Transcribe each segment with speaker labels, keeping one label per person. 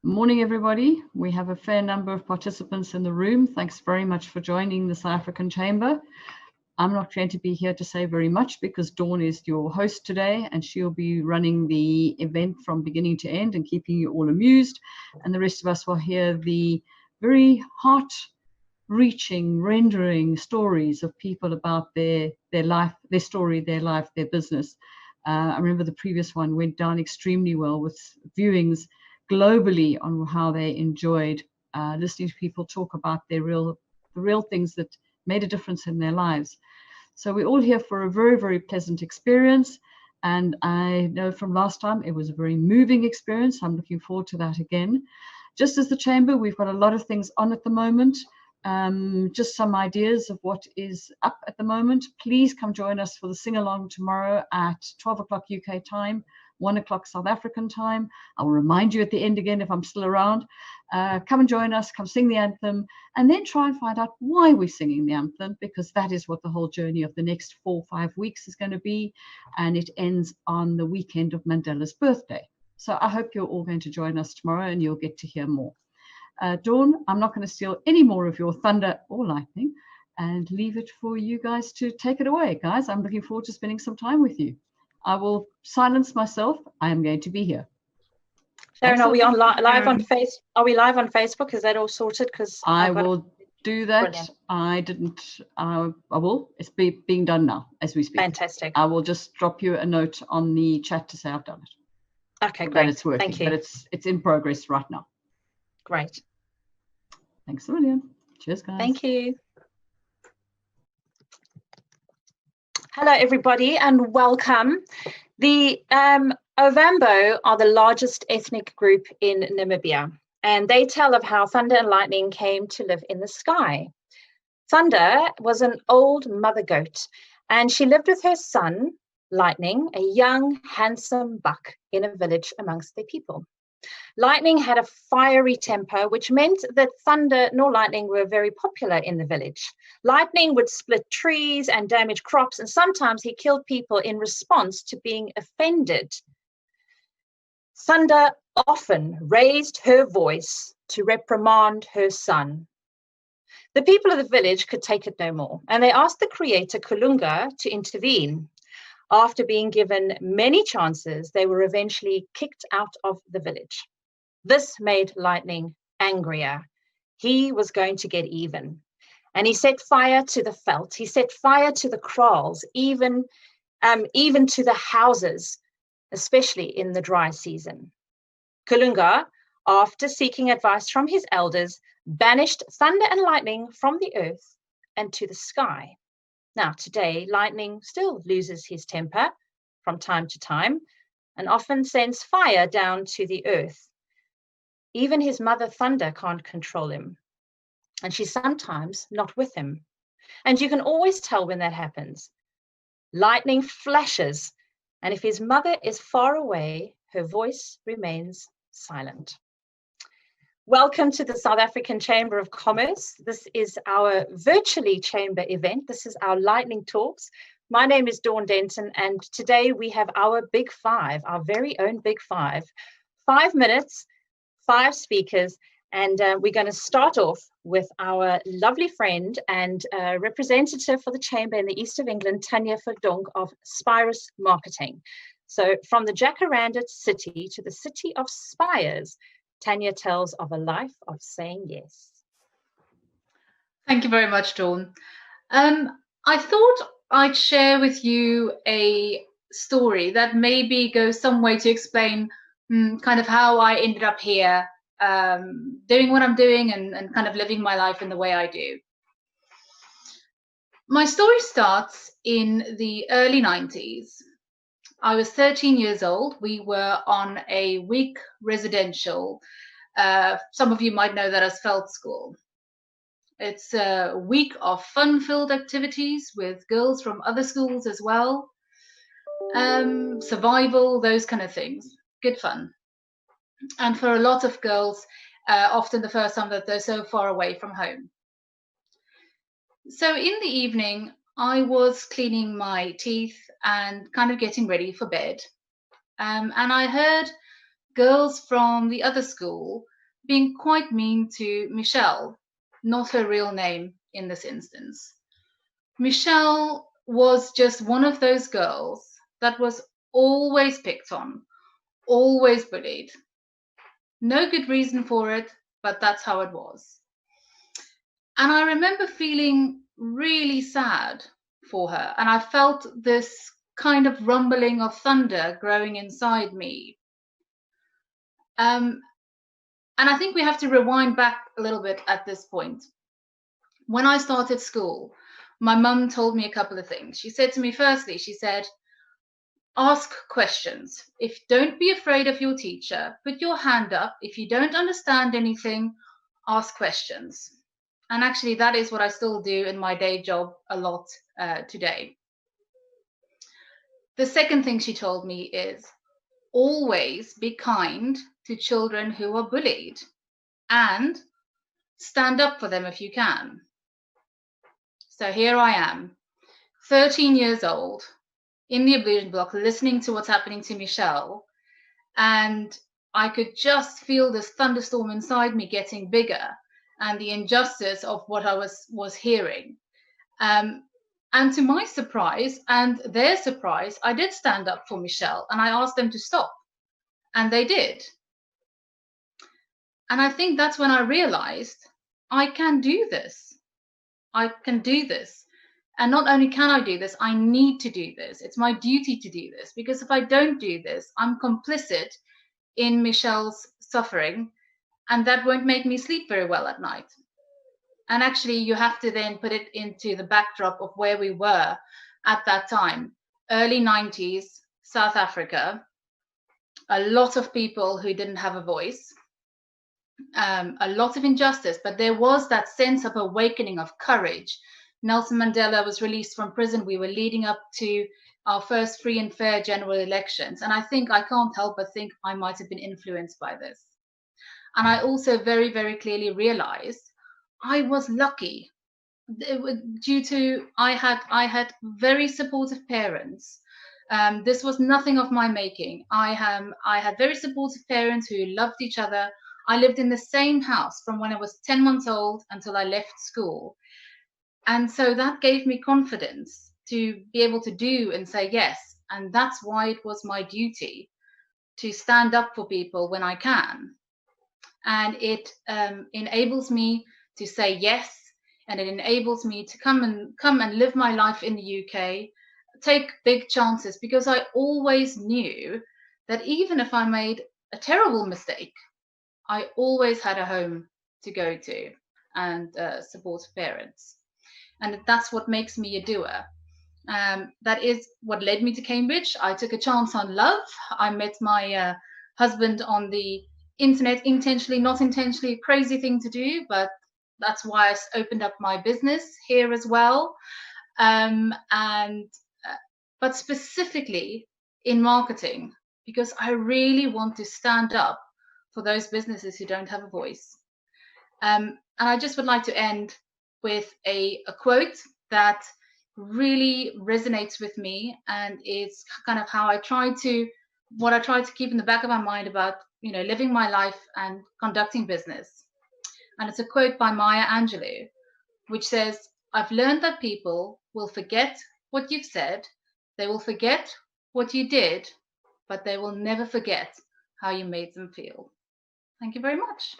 Speaker 1: Morning, everybody. We have a fair number of participants in the room. Thanks very much for joining the South African Chamber. I'm not going to be here to say very much because Dawn is your host today and she'll be running the event from beginning to end and keeping you all amused. And the rest of us will hear the very heart-reaching, rendering stories of people about their life, their story, their life, their business. I remember the previous one went down extremely well with viewings globally on how they enjoyed listening to people talk about the real things that made a difference in their lives. So we're all here for a very, very pleasant experience. And I know from last time it was a very moving experience. I'm looking forward to that again. Just as the Chamber, we've got a lot of things on at the moment. Just some ideas of what is up at the moment. Please come join us for the sing-along tomorrow at 12 o'clock UK time, 1 o'clock South African time. I will remind you at the end again if I'm still around. Come and join us, come sing the anthem, and then try and find out why we're singing the anthem, because that is what the whole journey of the next 4 or 5 weeks is going to be. And it ends on the weekend of Mandela's birthday. So I hope you're all going to join us tomorrow and you'll get to hear more. Dawn, I'm not going to steal any more of your thunder or lightning and leave it for you guys to take it away. Guys, I'm looking forward to spending some time with you. I will silence myself. I am going to be here.
Speaker 2: Sharon, are we on live on Face? Are we live on Facebook? Is that all sorted? Because
Speaker 1: I will do that. Brilliant. I didn't. I will. It's being done now as we speak.
Speaker 2: Fantastic.
Speaker 1: I will just drop you a note on the chat to say I've done it.
Speaker 2: Okay, great.
Speaker 1: That it's working.
Speaker 2: Thank you.
Speaker 1: But it's in progress right now.
Speaker 2: Great.
Speaker 1: Thanks a million. Cheers, guys.
Speaker 2: Thank you. Hello, everybody, and welcome. The Ovambo are the largest ethnic group in Namibia, and they tell of how thunder and lightning came to live in the sky. Thunder was an old mother goat, and she lived with her son, Lightning, a young, handsome buck in a village amongst their people. Lightning had a fiery temper, which meant that thunder nor lightning were very popular in the village. Lightning would split trees and damage crops, and sometimes he killed people in response to being offended. Thunder often raised her voice to reprimand her son. The people of the village could take it no more, and they asked the creator Kulunga to intervene. After being given many chances, they were eventually kicked out of the village. This made Lightning angrier. He was going to get even. And he set fire to the veld. He set fire to the kraals, even to the houses, especially in the dry season. Kulunga, after seeking advice from his elders, banished thunder and lightning from the earth and to the sky. Now, today, Lightning still loses his temper from time to time and often sends fire down to the earth. Even his mother Thunder can't control him, and she's sometimes not with him. And you can always tell when that happens. Lightning flashes, and if his mother is far away, her voice remains silent. Welcome to the South African Chamber of Commerce. This is our virtually chamber event. This is our Lightning Talks. My name is Dawn Denton, and today we have our Big Five, our very own Big Five. 5 minutes, 5 speakers, and we're going to start off with our lovely friend and representative for the Chamber in the East of England, Tanya Verdonk of Spirus Marketing. So from the Jacaranda city to the city of Spires, Tanya tells of a life of saying yes.
Speaker 3: Thank you very much, Dawn. I thought I'd share with you a story that maybe goes some way to explain kind of how I ended up here doing what I'm doing and kind of living my life in the way I do. My story starts in the early 90s. I was 13 years old. We were on a week residential. Some of you might know that as Veld School. It's a week of fun-filled activities with girls from other schools as well. Survival, those kind of things. Good fun. And for a lot of girls, often the first time that they're so far away from home. So in the evening, I was cleaning my teeth and kind of getting ready for bed. And I heard girls from the other school being quite mean to Michelle, not her real name in this instance. Michelle was just one of those girls that was always picked on, always bullied. No good reason for it, but that's how it was. And I remember feeling really sad for her, and I felt this kind of rumbling of thunder growing inside me. And I think we have to rewind back a little bit at this point. When I started school, my mum told me a couple of things. She said to me, firstly, she said, ask questions. Don't be afraid of your teacher. Put your hand up. If you don't understand anything, ask questions. And actually, that is what I still do in my day job a lot today. The second thing she told me is always be kind to children who are bullied and stand up for them if you can. So here I am, 13 years old, in the ablution block, listening to what's happening to Michelle, and I could just feel this thunderstorm inside me getting bigger, and the injustice of what I was hearing. And to my surprise and their surprise, I did stand up for Michelle, and I asked them to stop, and they did. And I think that's when I realized I can do this. I can do this. And not only can I do this, I need to do this. It's my duty to do this, because if I don't do this, I'm complicit in Michelle's suffering, and that won't make me sleep very well at night. And actually, you have to then put it into the backdrop of where we were at that time. Early 90s, South Africa, a lot of people who didn't have a voice, a lot of injustice, but there was that sense of awakening, of courage. Nelson Mandela was released from prison. We were leading up to our first free and fair general elections. And I can't help but think I might have been influenced by this. And I also very, very clearly realized I was lucky due to I had very supportive parents. This was nothing of my making. I had very supportive parents who loved each other. I lived in the same house from when I was 10 months old until I left school. And so that gave me confidence to be able to do and say yes. And that's why it was my duty to stand up for people when I can. And it enables me to say yes, and it enables me to come and live my life in the UK, take big chances, because I always knew that even if I made a terrible mistake, I always had a home to go to and supportive parents. And that's what makes me a doer. That is what led me to Cambridge. I took a chance on love. I met my husband on the internet, intentionally, not intentionally, a crazy thing to do, but that's why I opened up my business here as well. But specifically in marketing, because I really want to stand up for those businesses who don't have a voice. And I just would like to end with a quote that really resonates with me, and it's kind of how I try to keep in the back of my mind about, living my life and conducting business. And it's a quote by Maya Angelou, which says, "I've learned that people will forget what you've said, they will forget what you did, but they will never forget how you made them feel." Thank you very much.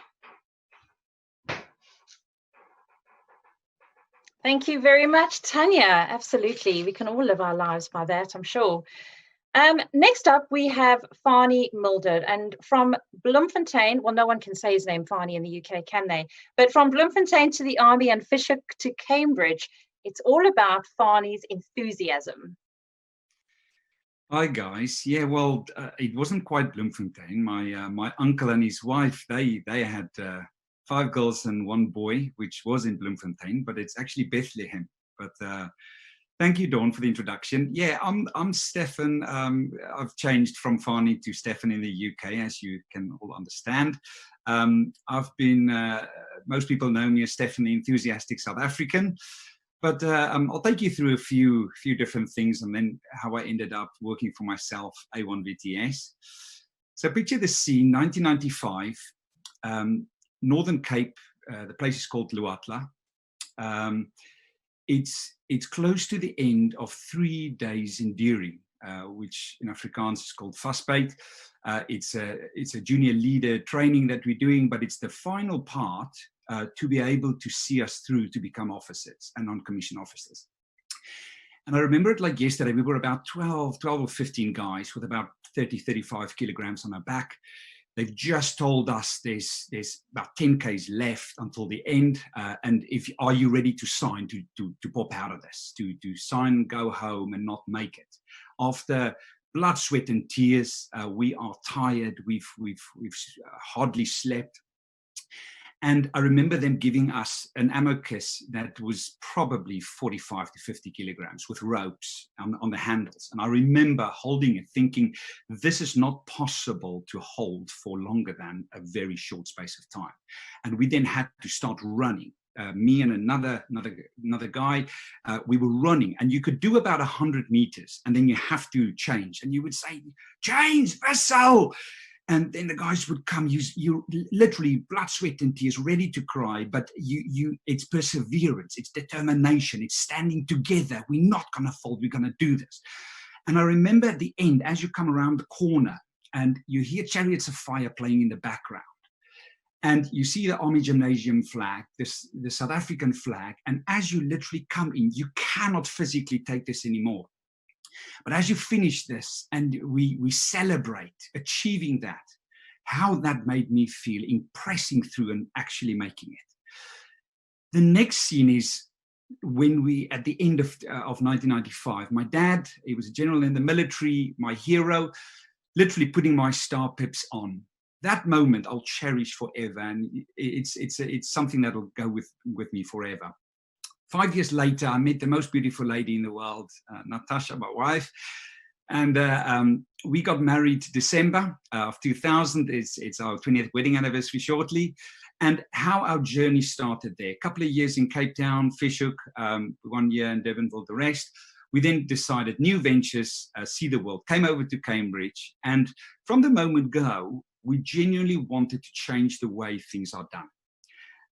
Speaker 2: Thank you very much, Tanya. Absolutely. We can all live our lives by that, I'm sure. Next up, we have Barney Mulder, and from Bloemfontein, well, no one can say his name, Barney, in the UK, can they? But from Bloemfontein to the army and Fishhoek to Cambridge, it's all about Barney's enthusiasm.
Speaker 4: Hi guys. Yeah, well, it wasn't quite Bloemfontein. My uncle and his wife, they had 5 girls and 1 boy, which was in Bloemfontein, but it's actually Bethlehem. But thank you, Dawn, for the introduction. Yeah, I'm Stefan. I've changed from Fani to Stefan in the UK, as you can all understand. I've been, most people know me as Stefan, the enthusiastic South African. But I'll take you through a few different things, and then how I ended up working for myself, A1 VTS. So picture the scene, 1995. Northern Cape. The place is called Luatla. It's close to the end of 3 days enduring, which in Afrikaans is called Vastbyt. It's a junior leader training that we're doing, but it's the final part to be able to see us through to become officers and non-commissioned officers. And I remember it like yesterday. We were about 12 or 15 guys with about 30, 35 kilograms on our back. They've just told us there's about 10 Ks left until the end. And are you ready to sign to pop out of this, to sign, go home and not make it? After blood, sweat and tears, we are tired. We've hardly slept. And I remember them giving us an ammo kit that was probably 45 to 50 kilograms with ropes on the handles. And I remember holding it, thinking, this is not possible to hold for longer than a very short space of time. And we then had to start running. Me and another guy, we were running, and you could do about 100 meters, and then you have to change. And you would say, change, vessel. And then the guys would come, you literally blood, sweat and tears, ready to cry, but it's perseverance, it's determination, it's standing together. We're not going to fold, we're going to do this. And I remember at the end, as you come around the corner and you hear Chariots of Fire playing in the background, and you see the Army Gymnasium flag, the South African flag, and as you literally come in, you cannot physically take this anymore. But as you finish this and we celebrate achieving that, how that made me feel in pressing through and actually making it. The next scene is when we, at the end of 1995, my dad, he was a general in the military, my hero, literally putting my star pips on. That moment I'll cherish forever, and it's something that will go with me forever. 5 years later, I met the most beautiful lady in the world, Natasha, my wife, and we got married December of 2000. It's our 20th wedding anniversary shortly, and how our journey started there. A couple of years in Cape Town, Fishhoek, 1 year in Devonville, the rest. We then decided new ventures, see the world, came over to Cambridge, and from the moment go, we genuinely wanted to change the way things are done.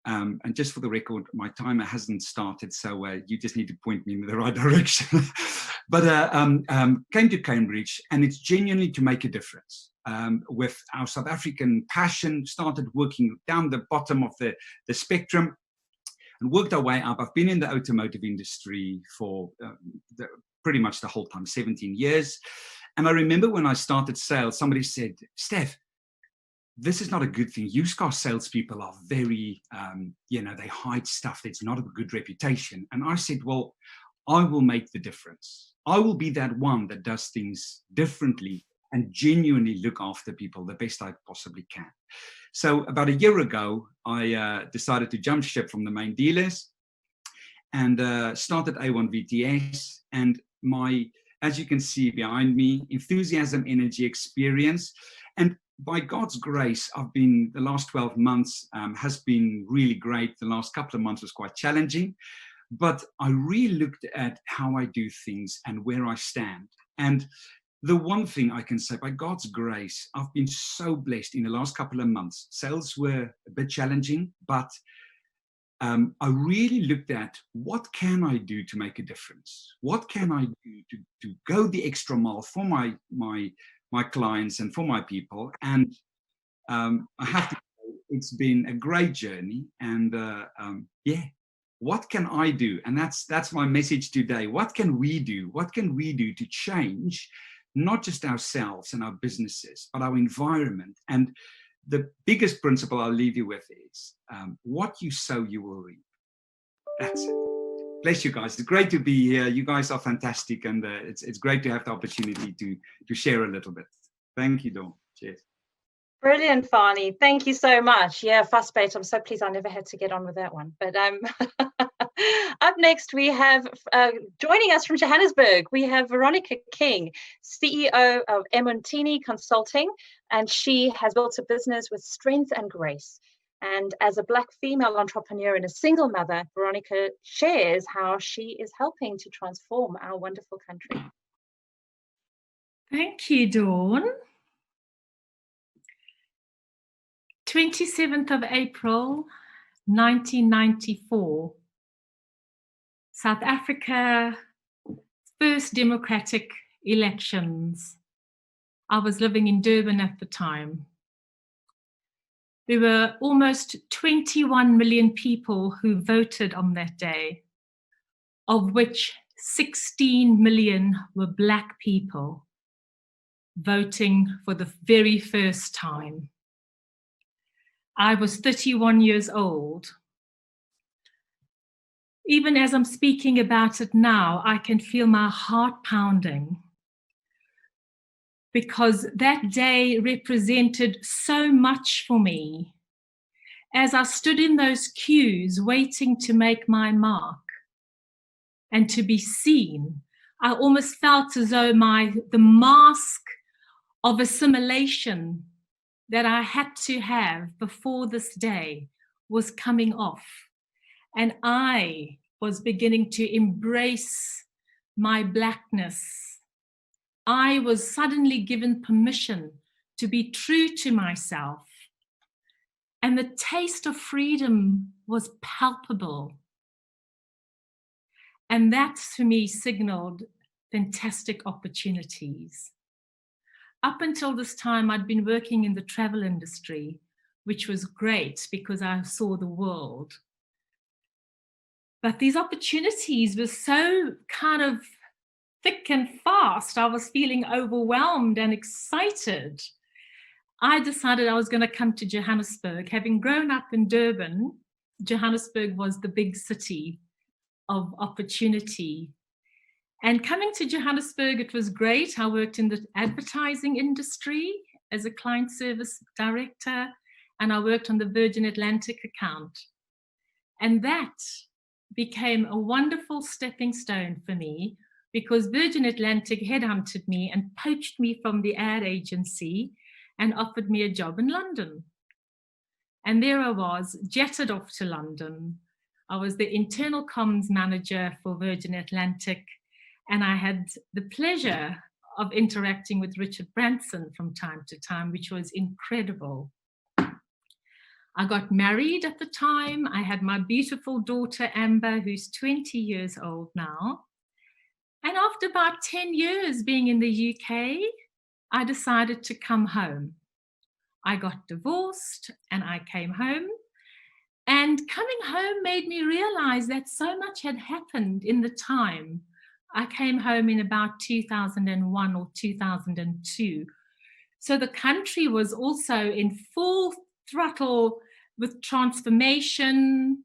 Speaker 4: And just for the record, my timer hasn't started, so you just need to point me in the right direction. But came to Cambridge, and it's genuinely to make a difference. With our South African passion, started working down the bottom of the spectrum and worked our way up. I've been in the automotive industry for pretty much the whole time, 17 years. And I remember when I started sales, somebody said, Steph, this is not a good thing. Used car salespeople are very, they hide stuff. That's not a good reputation. And I said, well, I will make the difference. I will be that one that does things differently and genuinely look after people the best I possibly can. So about a year ago, I decided to jump ship from the main dealers and started A1 VTS. And as you can see behind me, enthusiasm, energy, experience. And by God's grace, the last 12 months has been really great. The last couple of months was quite challenging, but I really looked at how I do things and where I stand. And the one thing I can say, by God's grace, I've been so blessed in the last couple of months. Sales were a bit challenging, but I really looked at what can I do to make a difference? What can I do to go the extra mile for my clients and for my people? And I have to say, it's been a great journey. And what can I do? And that's my message today. What can we do? What can we do to change not just ourselves and our businesses, but our environment? And the biggest principle I'll leave you with is what you sow, you will reap. That's it. Bless you guys. It's great to be here. You guys are fantastic, and it's great to have the opportunity to share a little bit. Thank you, Dawn. Cheers.
Speaker 2: Brilliant, Barney. Thank you so much. Yeah, Vastbyt. I'm so pleased I never had to get on with that one. But up next, we have joining us from Johannesburg, we have Veronica King, CEO of Montini Consulting, and she has built a business with strength and grace. And as a Black female entrepreneur and a single mother, Veronica shares how she is helping to transform our wonderful country.
Speaker 5: Thank you, Dawn. 27th of April, 1994. South Africa, first democratic elections. I was living in Durban at the time. There were almost 21 million people who voted on that day, of which 16 million were Black people voting for the very first time. I was 31 years old. Even as I'm speaking about it now, I can feel my heart pounding, because that day represented so much for me. As I stood in those queues waiting to make my mark and to be seen, I almost felt as though the mask of assimilation that I had to have before this day was coming off. And I was beginning to embrace my Blackness. I was suddenly given permission to be true to myself. And the taste of freedom was palpable. And that, for me, signaled fantastic opportunities. Up until this time, I'd been working in the travel industry, which was great because I saw the world. But these opportunities were so kind of thick and fast. I was feeling overwhelmed and excited. I decided I was going to come to Johannesburg. Having grown up in Durban, Johannesburg was the big city of opportunity. And coming to Johannesburg, it was great. I worked in the advertising industry as a client service director, and I worked on the Virgin Atlantic account. And that became a wonderful stepping stone for me, because Virgin Atlantic headhunted me and poached me from the ad agency and offered me a job in London. And there I was, jetted off to London. I was the internal comms manager for Virgin Atlantic, and I had the pleasure of interacting with Richard Branson from time to time, which was incredible. I got married at the time. I had my beautiful daughter, Amber, who's 20 years old now. And after about 10 years being in the UK, I decided to come home. I got divorced and I came home. And coming home made me realize that so much had happened in the time. I came home in about 2001 or 2002. So the country was also in full throttle with transformation.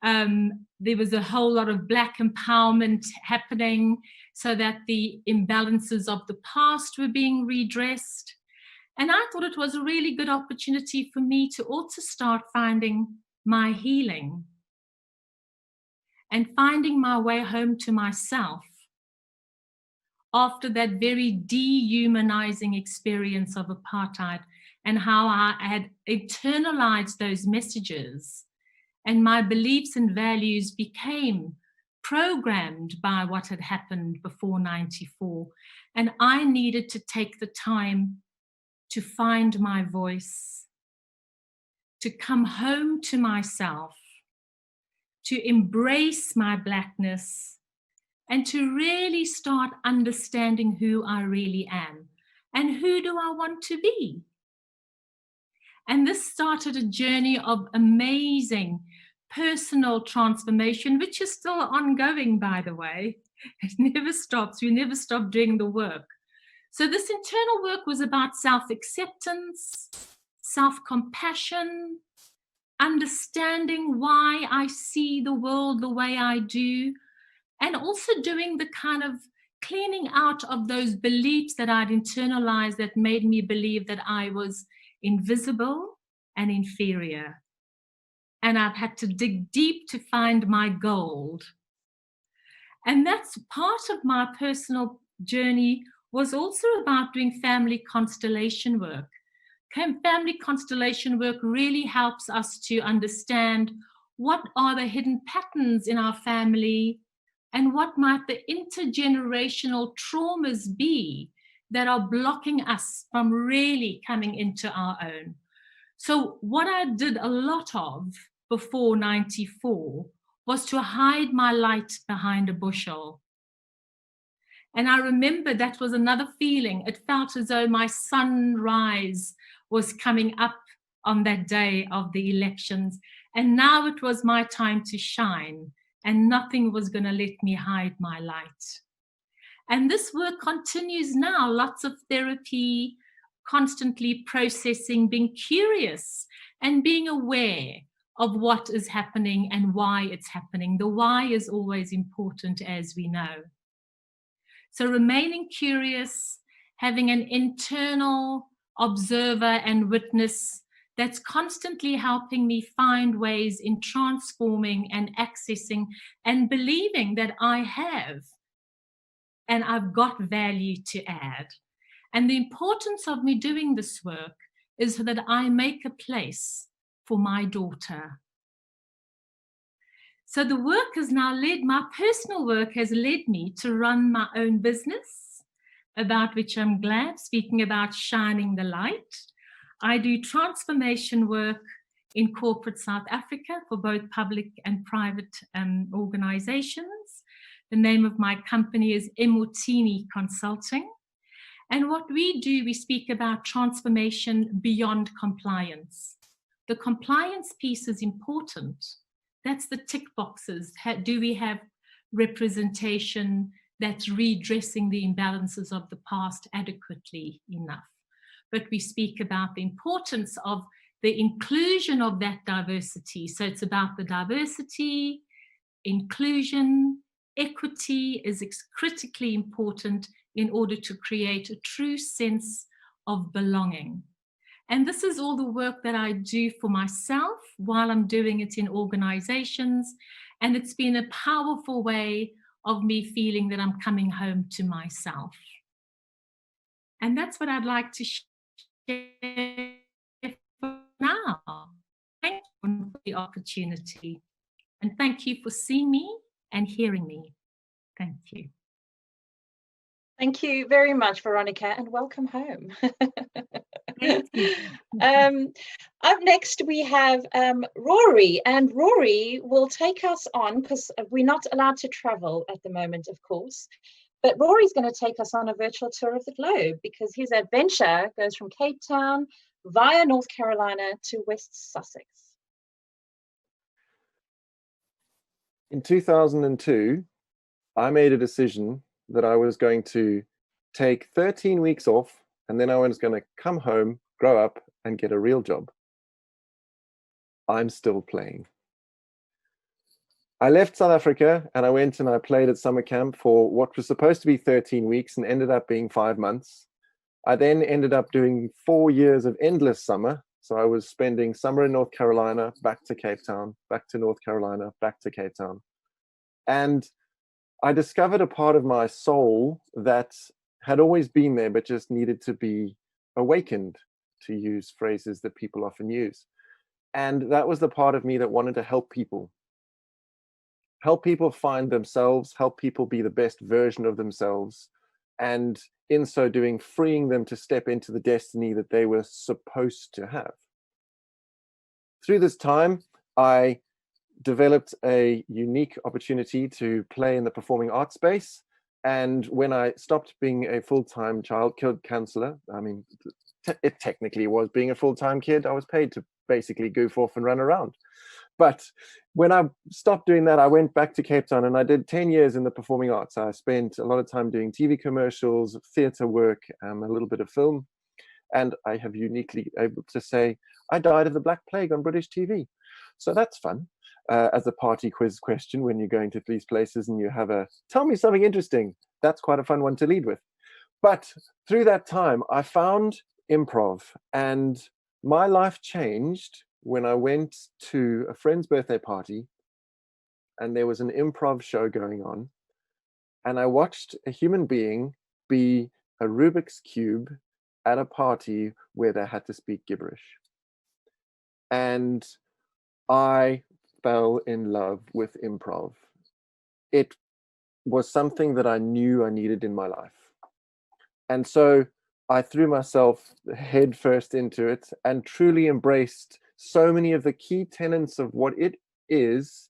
Speaker 5: There was a whole lot of Black empowerment happening so that the imbalances of the past were being redressed. And I thought it was a really good opportunity for me to also start finding my healing and finding my way home to myself after that very dehumanizing experience of apartheid, and how I had internalized those messages, and my beliefs and values became programmed by what had happened before 94. And I needed to take the time to find my voice, to come home to myself, to embrace my Blackness, and to really start understanding who I really am and who do I want to be. And this started a journey of amazing personal transformation, which is still ongoing, by the way. It never stops. We never stop doing the work. So this internal work was about self-acceptance, self-compassion, understanding why I see the world the way I do, and also doing the kind of cleaning out of those beliefs that I'd internalized that made me believe that I was invisible and inferior. And I've had to dig deep to find my gold. And that's part of my personal journey, was also about doing family constellation work. Family constellation work really helps us to understand what are the hidden patterns in our family and what might the intergenerational traumas be that are blocking us from really coming into our own. So what I did a lot of before 94 was to hide my light behind a bushel. And I remember that was another feeling. It felt as though my sunrise was coming up on that day of the elections. And now it was my time to shine, and nothing was going to let me hide my light. And this work continues now, lots of therapy, constantly processing, being curious and being aware of what is happening and why it's happening. The why is always important, as we know. So remaining curious, having an internal observer and witness that's constantly helping me find ways in transforming and accessing and believing that I have and I've got value to add. And the importance of me doing this work is that I make a place for my daughter. So the work has now led, my personal work has led me to run my own business, about which I'm glad, speaking about shining the light. I do transformation work in corporate South Africa for both public and private organizations. The name of my company is Emotini Consulting. And what we do, we speak about transformation beyond compliance. The compliance piece is important. That's the tick boxes. Do we have representation that's redressing the imbalances of the past adequately enough? But we speak about the importance of the inclusion of that diversity. So it's about the diversity, inclusion, equity is critically important in order to create a true sense of belonging. And this is all the work that I do for myself while I'm doing it in organizations. And it's been a powerful way of me feeling that I'm coming home to myself. And that's what I'd like to share for now. Thank you for the opportunity. And thank you for seeing me and hearing me. Thank you.
Speaker 2: Thank you very much, Veronica, and welcome home.
Speaker 5: Thank you.
Speaker 2: Up next, we have Rory, and Rory will take us on, because we're not allowed to travel at the moment, of course, but Rory's going to take us on a virtual tour of the globe, because his adventure goes from Cape Town via North Carolina to West Sussex.
Speaker 6: In 2002, I made a decision that I was going to take 13 weeks off, and then I was going to come home, grow up, and get a real job. I'm still playing. I left South Africa and I went and I played at summer camp for what was supposed to be 13 weeks and ended up being 5 months. I then ended up doing 4 years of endless summer. So I was spending summer in North Carolina, back to Cape Town, back to North Carolina, back to Cape Town. And I discovered a part of my soul that had always been there, but just needed to be awakened, to use phrases that people often use. And that was the part of me that wanted to help people find themselves, help people be the best version of themselves, and in so doing, freeing them to step into the destiny that they were supposed to have. Through this time, I developed a unique opportunity to play in the performing arts space. And when I stopped being a full-time childcare counselor, I mean, it technically was being a full-time kid. I was paid to basically goof off and run around. But when I stopped doing that, I went back to Cape Town and I did 10 years in the performing arts. I spent a lot of time doing TV commercials, theatre work, a little bit of film. And I have uniquely able to say, I died of the Black Plague on British TV. So that's fun. As a party quiz question when you're going to these places and you have a, tell me something interesting. That's quite a fun one to lead with. But through that time, I found improv, and my life changed when I went to a friend's birthday party and there was an improv show going on. And I watched a human being be a Rubik's Cube at a party where they had to speak gibberish. And I fell in love with improv. It was something that I knew I needed in my life. And so I threw myself head first into it and truly embraced so many of the key tenets of what it is,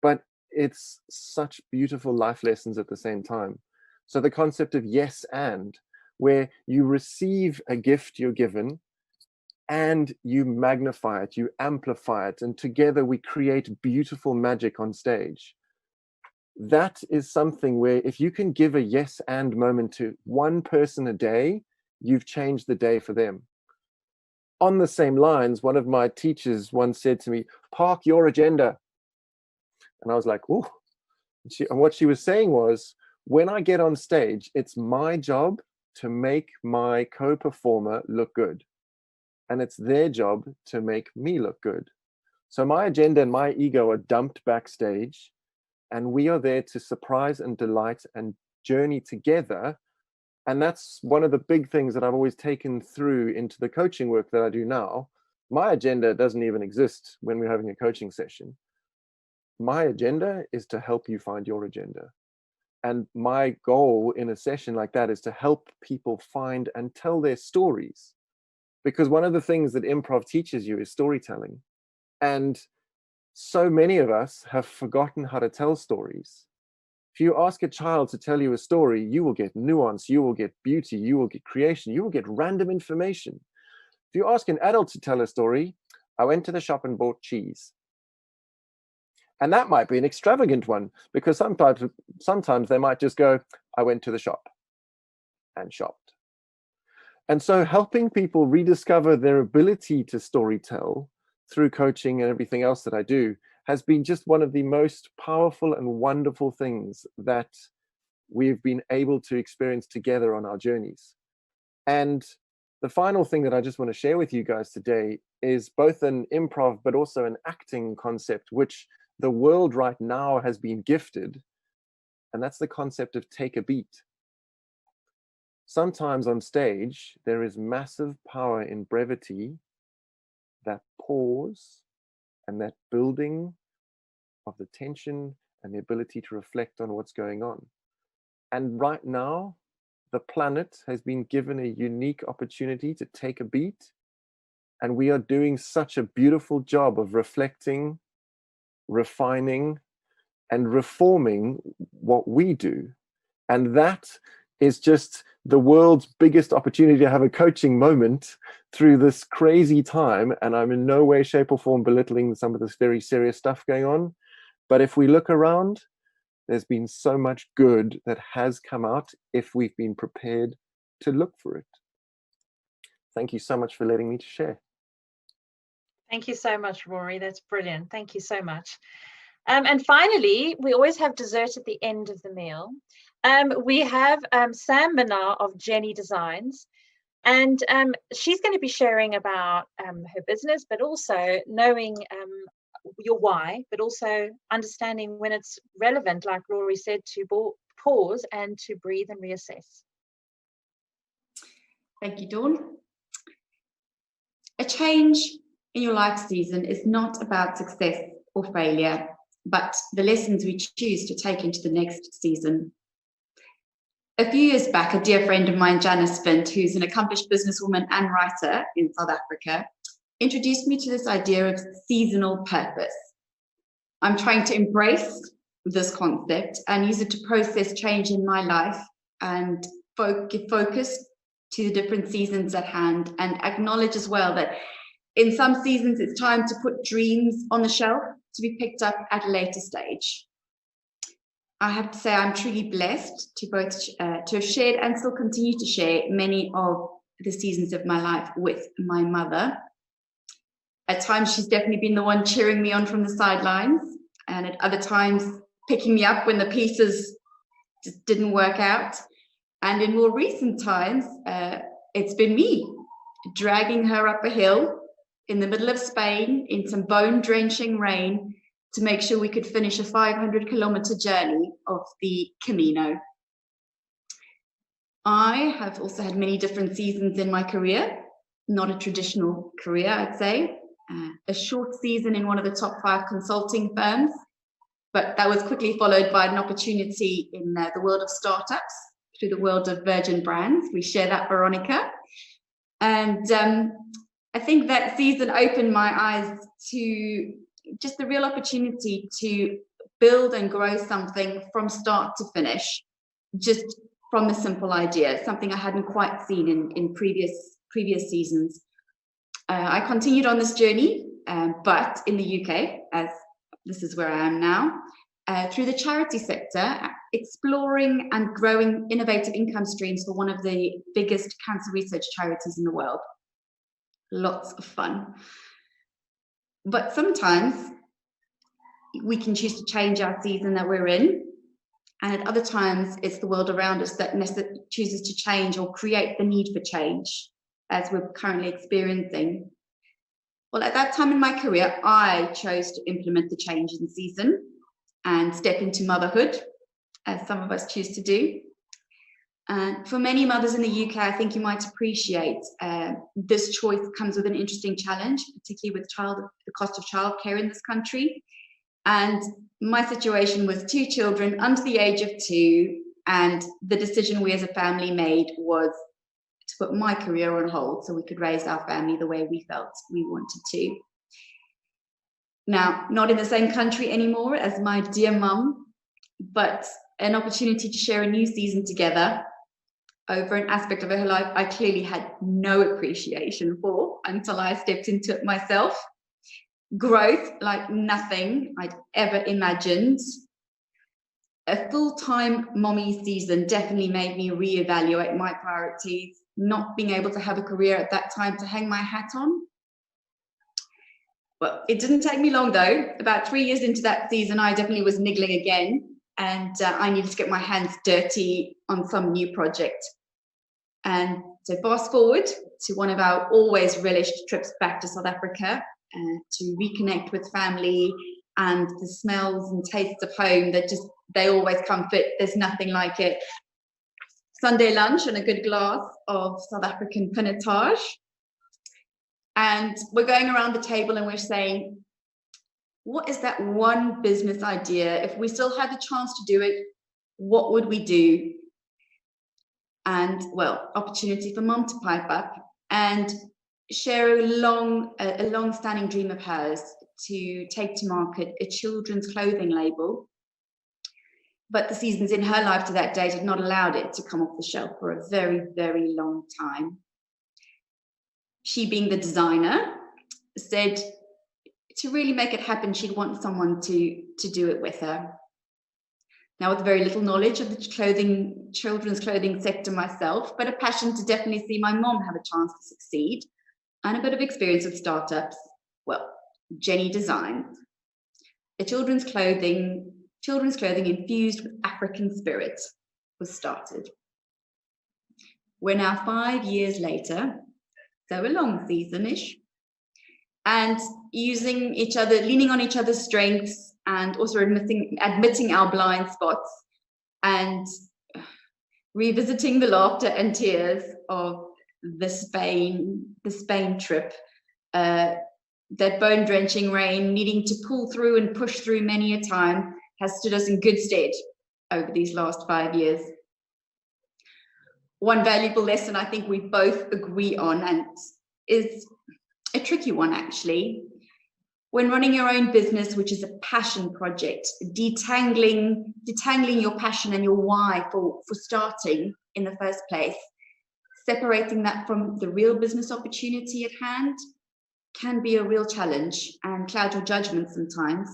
Speaker 6: but it's such beautiful life lessons at the same time. So the concept of yes and, where you receive a gift you're given and you magnify it, you amplify it, and together we create beautiful magic on stage. That is something where if you can give a yes and moment to one person a day, you've changed the day for them. On the same lines, one of my teachers once said to me, "Park your agenda." And I was like, "Ooh." And what she was saying was, when I get on stage, it's my job to make my co-performer look good. And it's their job to make me look good. So my agenda and my ego are dumped backstage, and we are there to surprise and delight and journey together. And that's one of the big things that I've always taken through into the coaching work that I do now. My agenda doesn't even exist when we're having a coaching session. My agenda is to help you find your agenda. And my goal in a session like that is to help people find and tell their stories. Because one of the things that improv teaches you is storytelling. And so many of us have forgotten how to tell stories. If you ask a child to tell you a story, you will get nuance, you will get beauty, you will get creation, you will get random information. If you ask an adult to tell a story, I went to the shop and bought cheese. And that might be an extravagant one, because sometimes they might just go, I went to the shop and shopped. And so helping people rediscover their ability to storytell through coaching and everything else that I do has been just one of the most powerful and wonderful things that we've been able to experience together on our journeys. And the final thing that I just want to share with you guys today is both an improv but also an acting concept, which the world right now has been gifted. And that's the concept of take a beat. Sometimes on stage, there is massive power in brevity, that pause and that building of the tension and the ability to reflect on what's going on. And right now, the planet has been given a unique opportunity to take a beat. And we are doing such a beautiful job of reflecting, refining, and reforming what we do. And that is just the world's biggest opportunity to have a coaching moment through this crazy time. And I'm in no way, shape, or form belittling some of this very serious stuff going on. But if we look around, there's been so much good that has come out if we've been prepared to look for it. Thank you so much for letting me share.
Speaker 2: Thank you so much, Rory. That's brilliant. Thank you so much. And finally, we always have dessert at the end of the meal. We have Sam Minar of Jenny Designs, and she's going to be sharing about her business, but also knowing your why, but also understanding when it's relevant, like Rory said, to pause and to breathe and reassess.
Speaker 7: Thank you, Dawn. A change in your life season is not about success or failure, but the lessons we choose to take into the next season. A few years back, a dear friend of mine, Janice Spint, who's an accomplished businesswoman and writer in South Africa, introduced me to this idea of seasonal purpose. I'm trying to embrace this concept and use it to process change in my life and give focus to the different seasons at hand, and acknowledge as well that in some seasons it's time to put dreams on the shelf to be picked up at a later stage. I have to say I'm truly blessed to both to have shared and still continue to share many of the seasons of my life with my mother. At times she's definitely been the one cheering me on from the sidelines, and at other times picking me up when the pieces just didn't work out. And in more recent times, it's been me dragging her up a hill in the middle of Spain in some bone-drenching rain to make sure we could finish a 500-kilometer journey of the Camino. I have also had many different seasons in my career, not a traditional career, I'd say. A short season in one of the top 5 consulting firms, but that was quickly followed by an opportunity in the world of startups through the world of Virgin Brands. We share that, Veronica. And I think that season opened my eyes to just the real opportunity to build and grow something from start to finish, just from a simple idea, something I hadn't quite seen in previous seasons. I continued on this journey, but in the UK, as this is where I am now, through the charity sector, exploring and growing innovative income streams for one of the biggest cancer research charities in the world. Lots of fun. But sometimes we can choose to change our season that we're in, and at other times it's the world around us that chooses to change or create the need for change, as we're currently experiencing. Well, at that time in my career, I chose to implement the change in season and step into motherhood, as some of us choose to do. And for many mothers in the UK, I think you might appreciate this choice comes with an interesting challenge, particularly with the cost of childcare in this country. And my situation was 2 children under the age of 2, and the decision we as a family made was to put my career on hold so we could raise our family the way we felt we wanted to. Now, not in the same country anymore as my dear mum, but an opportunity to share a new season together over an aspect of her life I clearly had no appreciation for until I stepped into it myself. Growth like nothing I'd ever imagined. A full-time mommy season definitely made me reevaluate my priorities, not being able to have a career at that time to hang my hat on. Well, it didn't take me long though. About 3 years into that season, I definitely was niggling again, and I needed to get my hands dirty on some new project. And so fast forward to one of our always relished trips back to South Africa, to reconnect with family and the smells and tastes of home that just, they always come fit. There's nothing like it. Sunday lunch and a good glass of South African pinotage. And we're going around the table and we're saying, what is that one business idea? If we still had the chance to do it, what would we do? And well, opportunity for mum to pipe up and share a long-standing dream of hers to take to market a children's clothing label. But the seasons in her life to that date had not allowed it to come off the shelf for a very, very long time. She, being the designer, said to really make it happen, she'd want someone to do it with her. Now, with very little knowledge of the children's clothing sector myself, but a passion to definitely see my mom have a chance to succeed, and a bit of experience with startups, well, Jenny Designs, a children's clothing infused with African spirit, was started. We're now 5 years later, so a long season-ish, and using each other, leaning on each other's strengths, and also admitting our blind spots, and revisiting the laughter and tears of the Spain trip, that bone-drenching rain, needing to pull through and push through many a time, has stood us in good stead over these last 5 years. One valuable lesson I think we both agree on, and is a tricky one actually, when running your own business, which is a passion project, detangling your passion and your why for starting in the first place, separating that from the real business opportunity at hand can be a real challenge and cloud your judgment sometimes.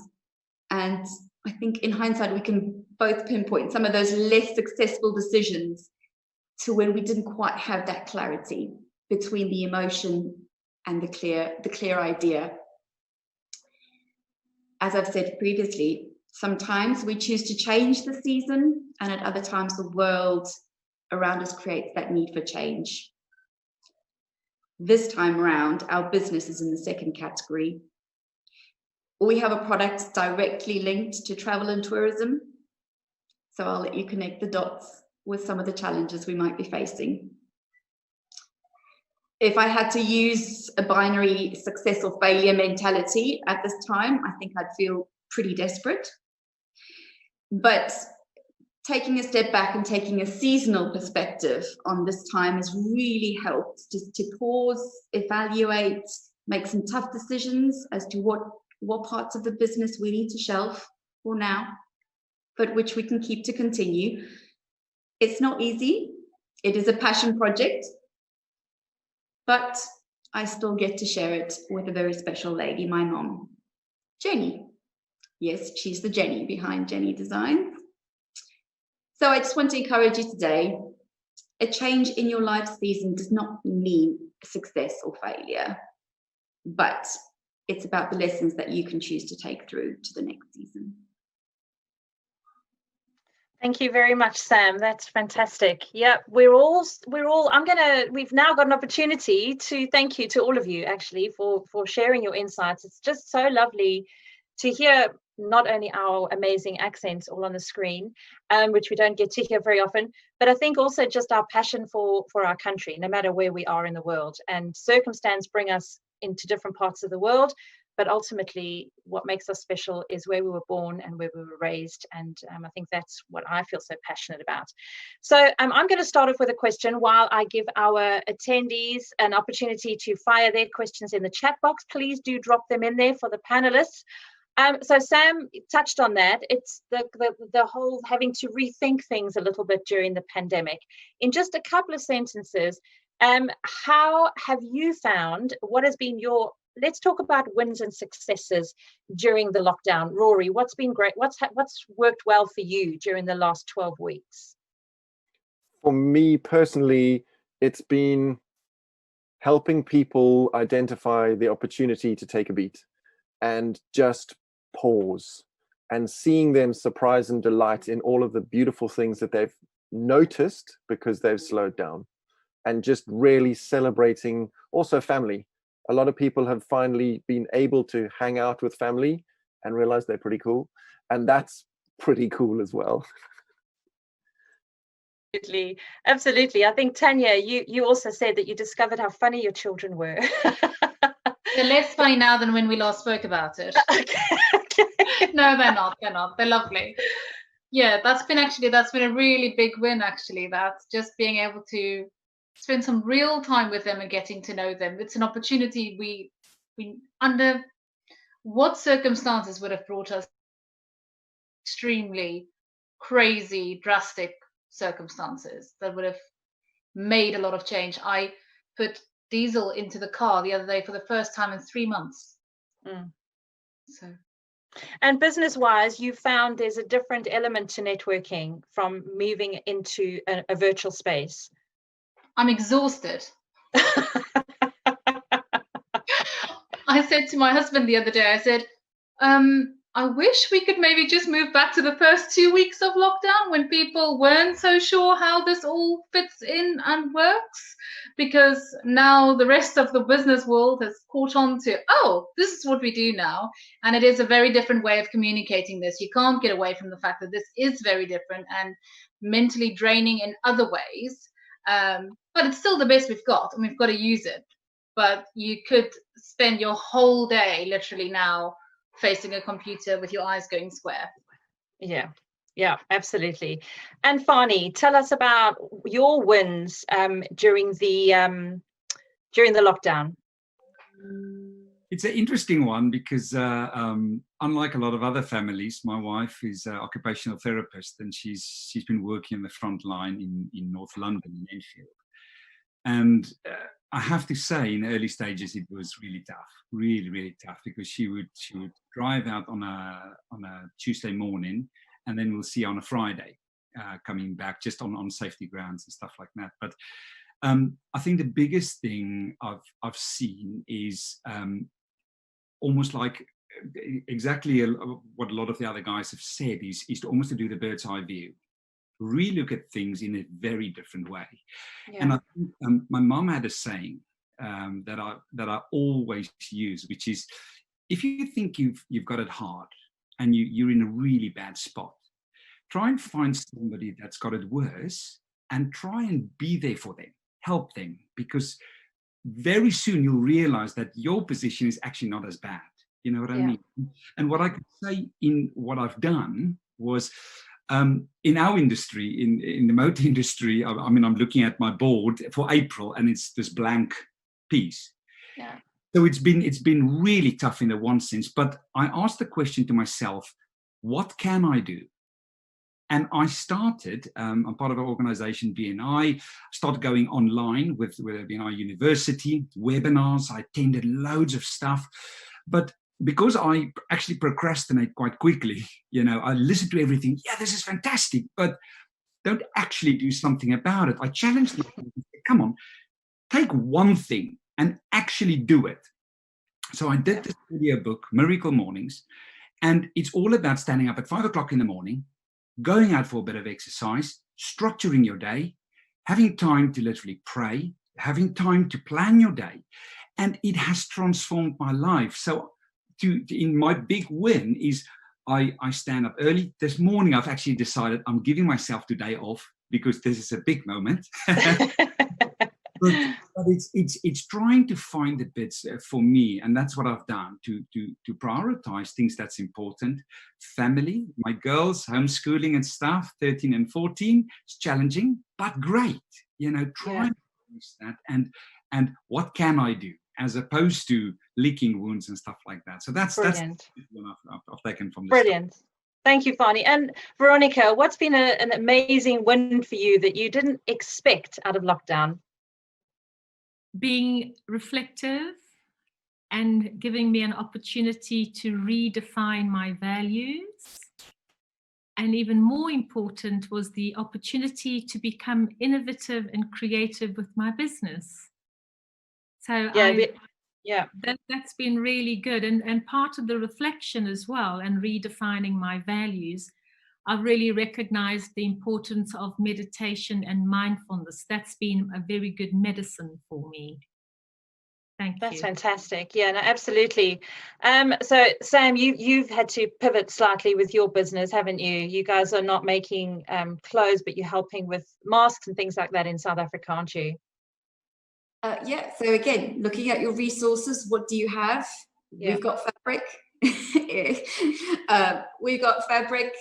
Speaker 7: And I think in hindsight, we can both pinpoint some of those less successful decisions to when we didn't quite have that clarity between the emotion and the clear idea. As I've said previously, sometimes we choose to change the season, and at other times the world around us creates that need for change. This time around, our business is in the second category. We have a product directly linked to travel and tourism, so I'll let you connect the dots with some of the challenges we might be facing. If I had to use a binary success or failure mentality at this time, I think I'd feel pretty desperate. But taking a step back and taking a seasonal perspective on this time has really helped just to pause, evaluate, make some tough decisions as to what parts of the business we need to shelve for now, but which we can keep to continue. It's not easy. It is a passion project, but I still get to share it with a very special lady, my mom, Jenny. Yes, she's the Jenny behind Jenny Designs. So I just want to encourage you today, a change in your life season does not mean success or failure, but it's about the lessons that you can choose to take through to the next season.
Speaker 2: Thank you very much, Sam. That's fantastic. Yeah, we've now got an opportunity to thank you to all of you actually for sharing your insights. It's just so lovely to hear not only our amazing accents all on the screen, which we don't get to hear very often, but I think also just our passion for our country, no matter where we are in the world. And circumstance bring us into different parts of the world, but ultimately what makes us special is where we were born and where we were raised. And I think that's what I feel so passionate about. So I'm going to start off with a question while I give our attendees an opportunity to fire their questions in the chat box. Please do drop them in there for the panelists. So Sam touched on that. It's the whole having to rethink things a little bit during the pandemic. In just a couple of sentences, how have you found, what has been your, let's talk about wins and successes during the lockdown. Rory, what's been great? What's worked well for you during the last 12 weeks?
Speaker 6: For me personally, it's been helping people identify the opportunity to take a beat and just pause and seeing them surprise and delight in all of the beautiful things that they've noticed because they've slowed down, and just really celebrating also family. A lot of people have finally been able to hang out with family and realize they're pretty cool, and that's pretty cool as well.
Speaker 2: Absolutely. I think Tanya, you also said that you discovered how funny your children were.
Speaker 3: They're less funny now than when we last spoke about it.
Speaker 2: Okay.
Speaker 3: No, they're not. They're lovely. Yeah, that's been a really big win, actually. That's just being able to spend some real time with them and getting to know them. It's an opportunity we under what circumstances would have brought us extremely crazy, drastic circumstances that would have made a lot of change. I put diesel into the car the other day for the first time in 3 months. So,
Speaker 2: and business-wise, you found there's a different element to networking from moving into a virtual space.
Speaker 3: I'm exhausted. I said to my husband the other day, I said, I wish we could maybe just move back to the first 2 weeks of lockdown when people weren't so sure how this all fits in and works, because now the rest of the business world has caught on to, oh, this is what we do now. And it is a very different way of communicating this. You can't get away from the fact that this is very different and mentally draining in other ways. But it's still the best we've got, and we've got to use it. But you could spend your whole day literally now facing a computer with your eyes going square.
Speaker 2: Yeah, absolutely. And Fani, tell us about your wins during the lockdown.
Speaker 4: It's an interesting one because unlike a lot of other families, my wife is an occupational therapist, and she's been working on the front line in North London, in Enfield. And I have to say, in the early stages, it was really tough, really, really tough, because she would drive out on a Tuesday morning, and then we'll see on a Friday, coming back just on safety grounds and stuff like that. But I think the biggest thing I've seen is almost like exactly what a lot of the other guys have said is to almost to do the bird's eye view. Relook at things in a very different way. Yeah. And I think my mom had a saying that I always use, which is, if you think you've got it hard and you're in a really bad spot, try and find somebody that's got it worse and try and be there for them, help them, because very soon you'll realize that your position is actually not as bad. You know what I mean? And what I could say in what I've done was, in our industry, in the motor industry, I mean, I'm looking at my board for April, and it's this blank piece.
Speaker 2: Yeah.
Speaker 4: So it's been really tough in the one sense. But I asked the question to myself, what can I do? And I started, I'm part of an organization, BNI, started going online with BNI University, webinars. I attended loads of stuff. But because I actually procrastinate quite quickly, I listen to everything. Yeah, this is fantastic, but don't actually do something about it. I challenge them. Come on, take one thing and actually do it. So I did this video book, Miracle Mornings, and it's all about standing up at 5 o'clock in the morning, going out for a bit of exercise, structuring your day, having time to literally pray, having time to plan your day. And it has transformed my life. So in my big win is I stand up early. This morning, I've actually decided I'm giving myself today off because this is a big moment. But it's trying to find the bits for me, and that's what I've done to prioritize things that's important. Family, my girls, homeschooling and stuff, 13 and 14. It's challenging, but great. Try to use that and what can I do, as opposed to licking wounds and stuff like that. So that's one I've taken from this.
Speaker 2: Brilliant. Thank you, Barney. And Veronica, what's been an amazing win for you that you didn't expect out of lockdown?
Speaker 5: Being reflective and giving me an opportunity to redefine my values. And even more important was the opportunity to become innovative and creative with my business. So that's been really good. And part of the reflection as well and redefining my values, I've really recognized the importance of meditation and mindfulness. That's been a very good medicine for me. Thank you.
Speaker 2: That's fantastic. Yeah, no, absolutely. So Sam, you've had to pivot slightly with your business, haven't you? You guys are not making clothes, but you're helping with masks and things like that in South Africa, aren't you?
Speaker 7: Yeah, so again, looking at your resources, what do you have? Yeah. We've got fabric. We've got fabric.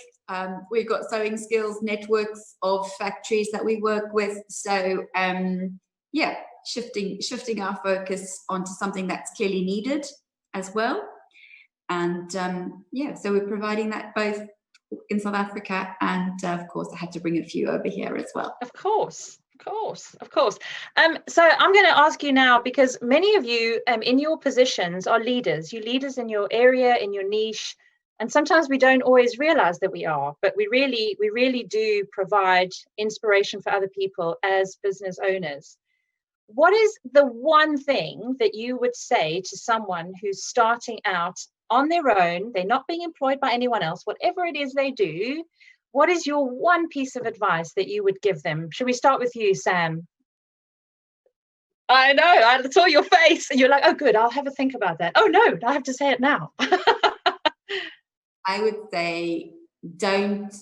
Speaker 7: We've got sewing skills, networks of factories that we work with. So shifting our focus onto something that's clearly needed as well. And so we're providing that both in South Africa and of course I had to bring a few over here as well.
Speaker 2: Of course. So I'm going to ask you now, because many of you in your positions are leaders. You're leaders in your area, in your niche, and sometimes we don't always realize that we are, but we really do provide inspiration for other people as business owners. What is the one thing that you would say to someone who's starting out on their own? They're not being employed by anyone else, whatever it is they do. What is your one piece of advice that you would give them? Should we start with you, Sam? I know, I saw your face and you're like, oh, good, I'll have a think about that. Oh, no, I have to say it now.
Speaker 7: I would say don't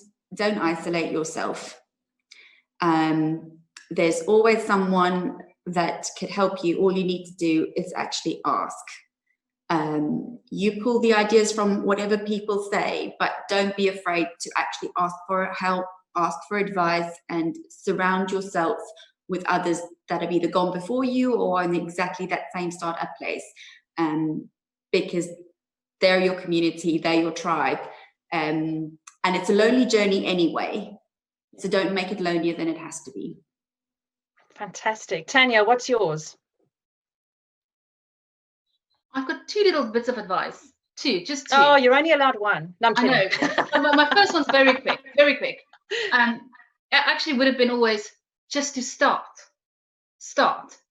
Speaker 7: isolate yourself. There's always someone that could help you. All you need to do is actually ask. You pull the ideas from whatever people say, but don't be afraid to actually ask for help, ask for advice, and surround yourself with others that have either gone before you or in exactly that same startup place, because they're your community, they're your tribe, and it's a lonely journey anyway, so don't make it lonelier than it has to be.
Speaker 2: Fantastic. Tanya, what's yours?
Speaker 3: I've got two little bits of advice. Just two.
Speaker 2: Oh, you're only allowed one. No,
Speaker 3: I know. My first one's very quick. It actually would have been always just to start,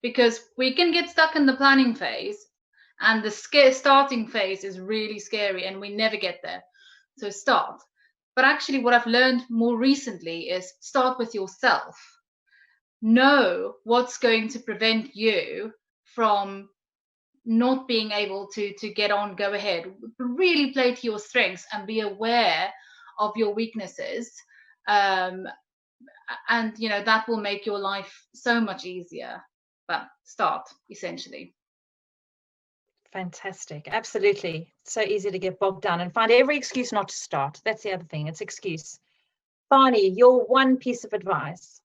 Speaker 3: because we can get stuck in the planning phase, and the starting phase is really scary, and we never get there. So start. But actually, what I've learned more recently is start with yourself. Know what's going to prevent you from not being able to go ahead. Really play to your strengths and be aware of your weaknesses, and that will make your life so much easier. But start, essentially.
Speaker 2: Fantastic. Absolutely. So easy to get bogged down and find every excuse not to start. That's the other thing. It's excuse. Barney, your one piece of advice.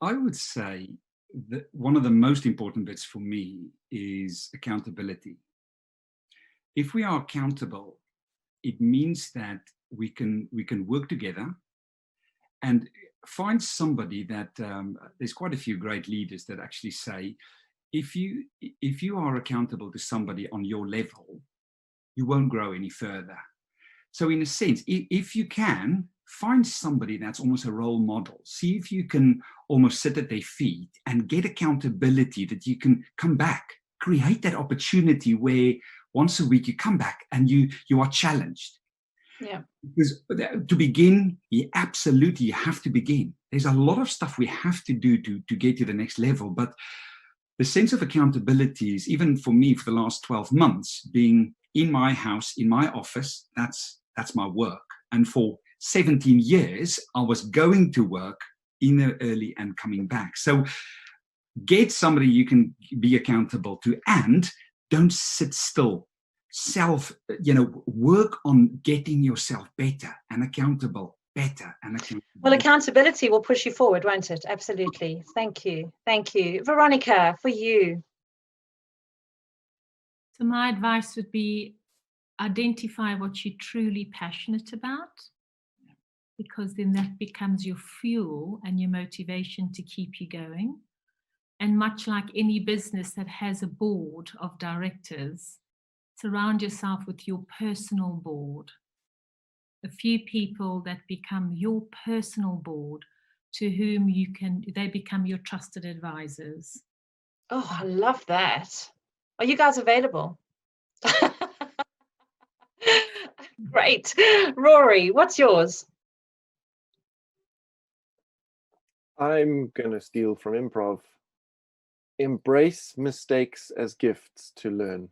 Speaker 4: I would say that one of the most important bits for me is accountability. If we are accountable, it means that we can work together and find somebody that there's quite a few great leaders that actually say, if you are accountable to somebody on your level, you won't grow any further. So in a sense, if you can find somebody that's almost a role model, see if you can almost sit at their feet and get accountability that you can come back, create that opportunity where once a week you come back and you are challenged.
Speaker 2: Yeah.
Speaker 4: Because to begin, you have to begin. There's a lot of stuff we have to do to get to the next level, but the sense of accountability is, even for me, for the last 12 months, being in my house, in my office, that's my work. And for 17 years, I was going to work in the early and coming back. So get somebody you can be accountable to, and don't sit still. Work on getting yourself better and accountable, better and accountable.
Speaker 2: Well, accountability will push you forward, won't it? Absolutely. Thank you. Thank you. Veronica, for you.
Speaker 5: So my advice would be identify what you're truly passionate about, because then that becomes your fuel and your motivation to keep you going. And much like any business that has a board of directors, surround yourself with your personal board. A few people that become your personal board, to whom they become your trusted advisors.
Speaker 2: Oh, I love that. Are you guys available? Great. Rory, what's yours?
Speaker 6: I'm going to steal from improv. Embrace mistakes as gifts to learn.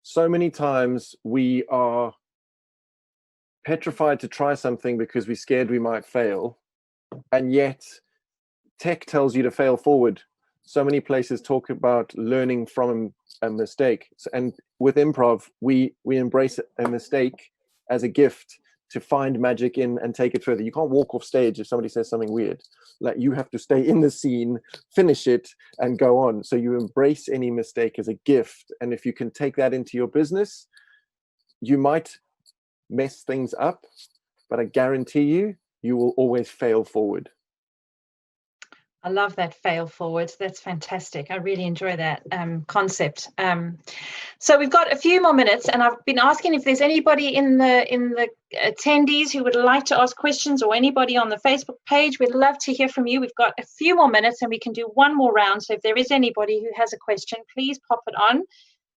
Speaker 6: So many times we are petrified to try something because we're scared we might fail. And yet tech tells you to fail forward. So many places talk about learning from a mistake. And with improv, we embrace a mistake as a gift to find magic in and take it further. You can't walk off stage if somebody says something weird. Like, you have to stay in the scene, finish it, and go on. So you embrace any mistake as a gift. And if you can take that into your business, you might mess things up, but I guarantee you will always fail forward.
Speaker 2: I love that, fail forward. That's fantastic. I really enjoy that concept. So we've got a few more minutes, and I've been asking if there's anybody in the attendees who would like to ask questions, or anybody on the Facebook page. We'd love to hear from you. We've got a few more minutes, and we can do one more round. So if there is anybody who has a question, please pop it on.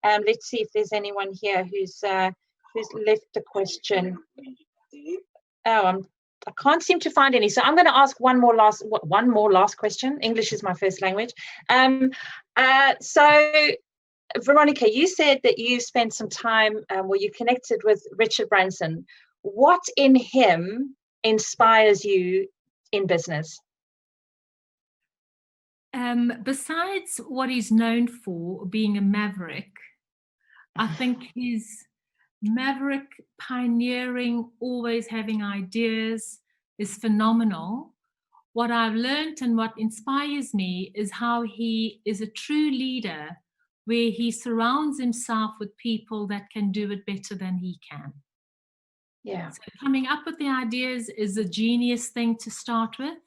Speaker 2: Let's see if there's anyone here who's left a question. Oh, I can't seem to find any, so I'm going to ask one more last question. English is my first language. So, Veronica, you said that you spent some time where you connected with Richard Branson. What in him inspires you in business?
Speaker 5: Besides what he's known for, being a maverick, I think his maverick, pioneering, always having ideas is phenomenal. What I've learned and what inspires me is how he is a true leader, where he surrounds himself with people that can do it better than he can.
Speaker 2: Yeah.
Speaker 5: So coming up with the ideas is a genius thing to start with,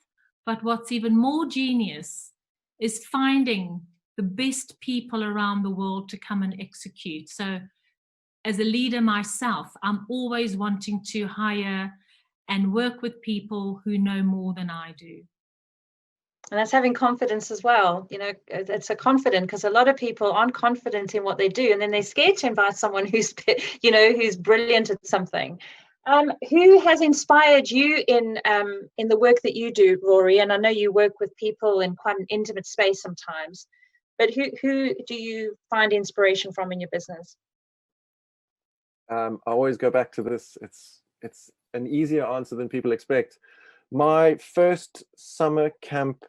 Speaker 5: but what's even more genius is finding the best people around the world to come and execute. So as a leader myself, I'm always wanting to hire and work with people who know more than I do.
Speaker 2: And that's having confidence as well. You know, it's a confident, because a lot of people aren't confident in what they do, and then they're scared to invite someone who's brilliant at something. Who has inspired you in the work that you do, Rory? And I know you work with people in quite an intimate space sometimes, but who do you find inspiration from in your business?
Speaker 6: I always go back to this. It's an easier answer than people expect. My first summer camp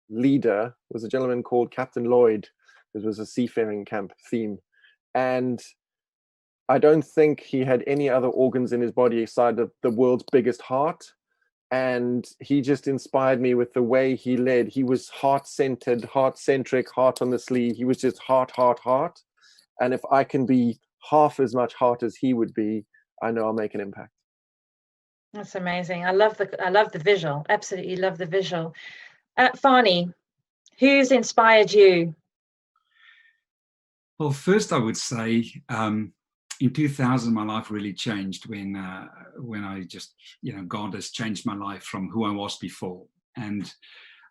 Speaker 6: leader was a gentleman called Captain Lloyd. It was a seafaring camp theme. And I don't think he had any other organs in his body aside of the world's biggest heart. And he just inspired me with the way he led. He was heart-centered, heart-centric, heart on the sleeve. He was just heart, heart, heart. And if I can be half as much heart as he would be, I know I'll make an impact.
Speaker 2: That's amazing. I love the visual. Absolutely love the visual. Fani, who's inspired you?
Speaker 4: Well, first I would say in 2000, my life really changed when I just, God has changed my life from who I was before. And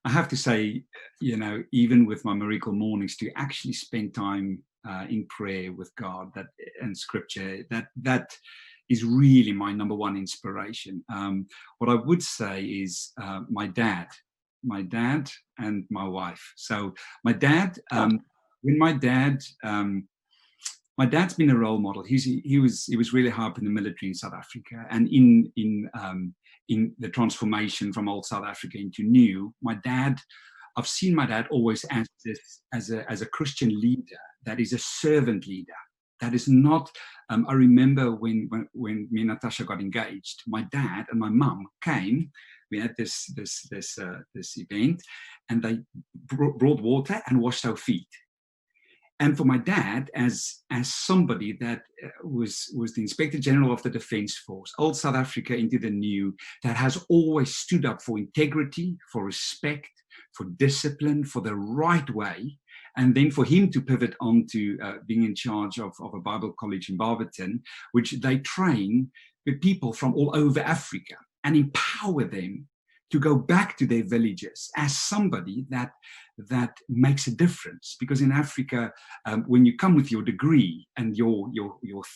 Speaker 4: I have to say, even with my miracle mornings, to actually spend time in prayer with God and scripture, that is really my number one inspiration. What I would say is my dad and my wife. So my dad, when my dad's been a role model. He was really high up in the military in South Africa, and in the transformation from old South Africa into new. I've seen my dad always as a Christian leader that is a servant leader. That is not. I remember when me and Natasha got engaged, my dad and my mum came. We had this event, and they brought water and washed our feet. And for my dad, as somebody that was the Inspector General of the Defence Force, old South Africa into the new, that has always stood up for integrity, for respect, for discipline, for the right way, and then for him to pivot on to being in charge of a Bible college in Barberton, which they train the people from all over Africa and empower them to go back to their villages as somebody that makes a difference. Because in Africa, when you come with your degree and your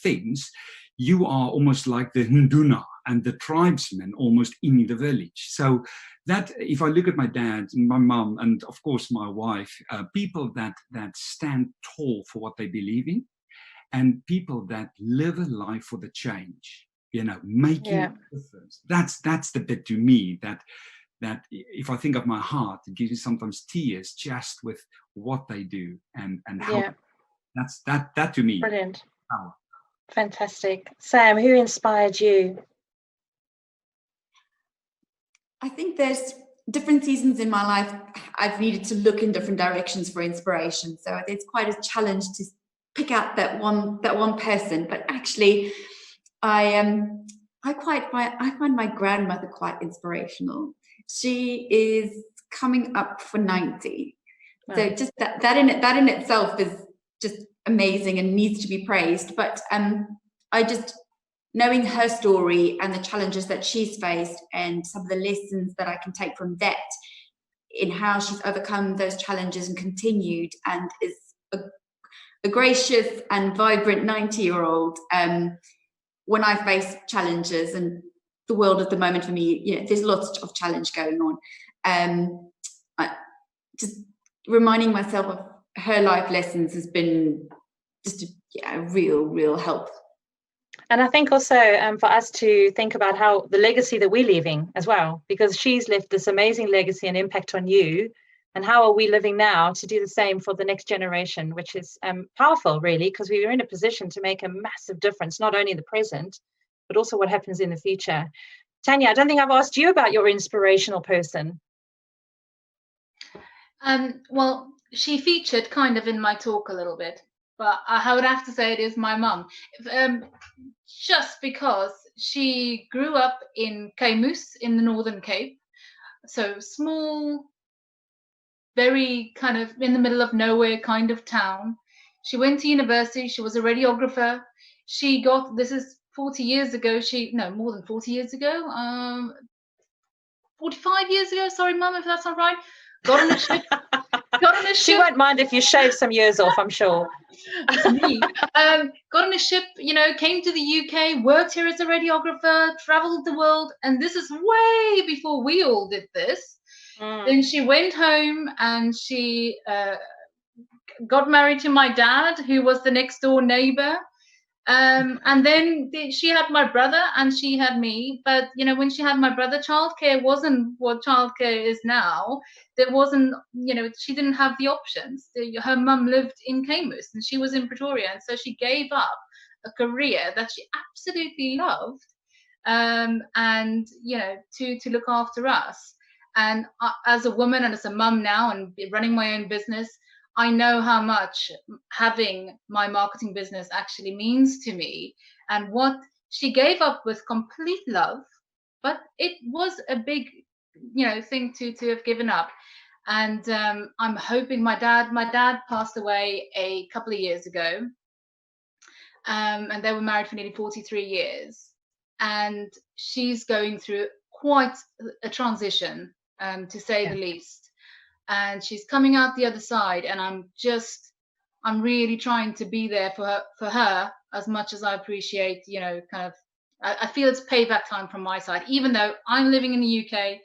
Speaker 4: things, you are almost like the Nduna and the tribesmen almost in the village. So that, if I look at my dad and my mum and of course my wife, people that stand tall for what they believe in, and people that live a life for the change, making a difference. That's the bit to me that if I think of my heart, it gives me sometimes tears just with what they do and how. That's that to me.
Speaker 2: Brilliant.
Speaker 4: Power.
Speaker 2: Fantastic. Sam, who inspired you?
Speaker 7: I think there's different seasons in my life. I've needed to look in different directions for inspiration. So it's quite a challenge to pick out that one person. But actually, I find my grandmother quite inspirational. She is coming up for 90. Wow. So just that in itself is just amazing and needs to be praised. But I just, knowing her story and the challenges that she's faced and some of the lessons that I can take from that in how she's overcome those challenges and continued and is a gracious and vibrant 90-year-old. When I face challenges, and the world at the moment for me, there's lots of challenge going on. Just reminding myself of her life lessons has been just a real help.
Speaker 2: And I think also for us to think about how the legacy that we're leaving as well, because she's left this amazing legacy and impact on you. And how are we living now to do the same for the next generation, which is powerful, really, because we are in a position to make a massive difference, not only in the present, but also what happens in the future. Tanya, I don't think I've asked you about your inspirational person.
Speaker 3: Well, she featured kind of in my talk a little bit, but I would have to say it is my mum. Just because she grew up in Keimus in the Northern Cape, so small, very kind of in the middle of nowhere kind of town. She went to university. She was a radiographer. She got, this is 40 years ago. More than 40 years ago. 45 years ago. Sorry, Mum, if that's not right. Got on a ship.
Speaker 2: She won't mind if you shave some years off, I'm sure.
Speaker 3: It's me. Got on a ship, came to the UK, worked here as a radiographer, traveled the world. And this is way before we all did this. Then she went home and she got married to my dad, who was the next door neighbor. And then she had my brother and she had me. But, when she had my brother, childcare wasn't what childcare is now. There wasn't, she didn't have the options. Her mum lived in Keimus and she was in Pretoria. And so she gave up a career that she absolutely loved, and to look after us. And as a woman and as a mum now and running my own business, I know how much having my marketing business actually means to me, and what she gave up with complete love. But it was a big, thing to have given up. And I'm hoping my dad passed away a couple of years ago, and they were married for nearly 43 years. And she's going through quite a transition, to say the least. And she's coming out the other side, and I'm really trying to be there for her as much as I appreciate, I feel it's payback time from my side, even though I'm living in the UK,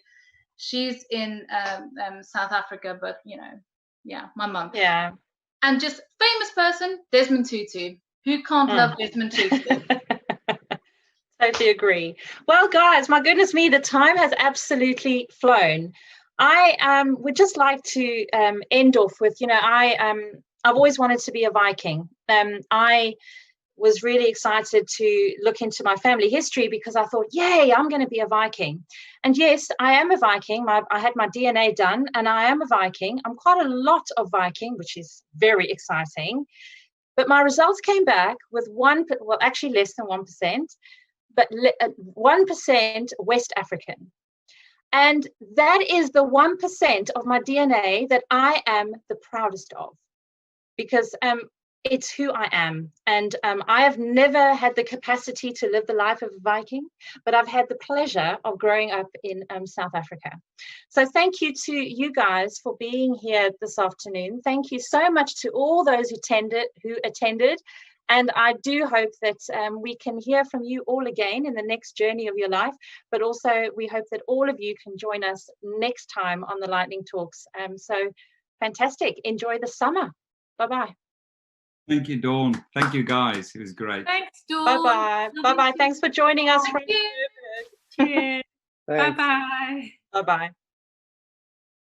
Speaker 3: she's in South Africa, but my mum.
Speaker 2: Yeah.
Speaker 3: And just famous person, Desmond Tutu. Who can't love Desmond Tutu?
Speaker 2: Totally agree. Well, guys, my goodness me, the time has absolutely flown. I would just like to end off with, I've always wanted to be a Viking. I was really excited to look into my family history because I thought, yay, I'm going to be a Viking. And yes, I am a Viking. I had my DNA done, and I am a Viking. I'm quite a lot of Viking, which is very exciting. But my results came back with actually less than 1%, but 1% West African. And that is the 1% of my DNA that I am the proudest of, because it's who I am. And I have never had the capacity to live the life of a Viking, but I've had the pleasure of growing up in South Africa. So thank you to you guys for being here this afternoon. Thank you so much to all those who attended. And I do hope that we can hear from you all again in the next journey of your life. But also, we hope that all of you can join us next time on the Lightning Talks. So fantastic. Enjoy the summer. Bye-bye.
Speaker 4: Thank you, Dawn. Thank you, guys. It was great.
Speaker 5: Thanks, Dawn.
Speaker 2: Bye-bye. Bye-bye. Thanks for joining us.
Speaker 3: Thank you.
Speaker 5: Cheers.
Speaker 6: Thanks.
Speaker 5: Bye-bye.
Speaker 2: Bye-bye.